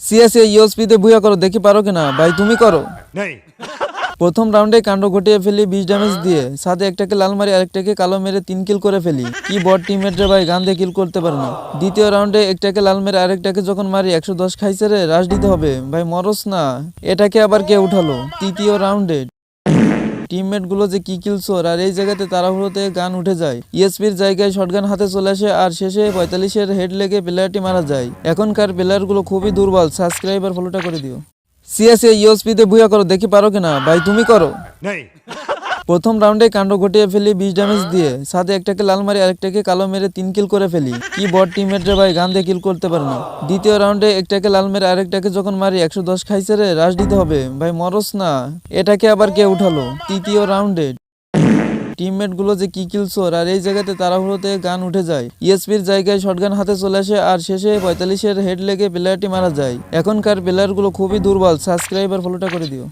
CSA ইউএসপিতে বুয়া করো, দেখি পারো কিনা। ভাই তুমি করো। প্রথম রাউন্ডে কাণ্ড ঘটিয়ে ফেলি 20 ড্যামেজ দিয়ে, সাথে একটাকে লাল মারি আরেকটাকে কালো মেরে 3 কিল করে ফেলি। কি বট টিমমেট রে ভাই, গান দিয়ে কিল করতে পারে না। দ্বিতীয় রাউন্ডে একটাকে লাল মেরে আরেকটাকে যখন মারি 110 খাইছে রে, রাশ দিতে হবে ভাই, মরস না। এটাকে আবার কে উঠালো। তৃতীয় রাউন্ডে টিমমেট গুলো যে কি কিলছোর, আর এই জায়গাতে তাড়াহুড়োতে গান উঠে যায়। ইএসপির জায়গায় শটগান হাতে চলে আসে, আর শেষে 45-এর হেড লেগে প্লেয়ারটি মারা যায়। এখনকার প্লেয়ার গুলো খুবই দুর্বল, সাবস্ক্রাইব আর ফলোটা করে দিও। সিএসএ ইউএসপিতে বুয়া করো, দেখি পারো কিনা। ভাই তুমি করো। প্রথম রাউন্ডে কাণ্ড ঘটিয়ে ফেলি 20 ড্যামেজ দিয়ে, সাথে একটাকে লাল মারি আরেকটাকে কালো মেরে 3 কিল করে ফেলি। কি বট টিমমেট রে ভাই, গান দিয়ে কিল করতে পারে না। দ্বিতীয় রাউন্ডে একটাকে লাল মেরে আরেকটাকে যখন মারি 110 খাইছে রে, রাশ দিতে হবে ভাই, মরস না। এটাকে আবার কে উঠালো। তৃতীয় রাউন্ডে টিমমেট গুলো যে কি কিলছোর, আর এই জায়গাতে তাড়াহুড়োতে গান উঠে যায়। ইএসপির জায়গায় শটগান হাতে চলে আসে, আর শেষে 45-এর হেড লেগে প্লেয়ারটি মারা যায়। এখনকার প্লেয়ার গুলো খুবই দুর্বল, সাবস্ক্রাইব আর ফলোটা করে দিও।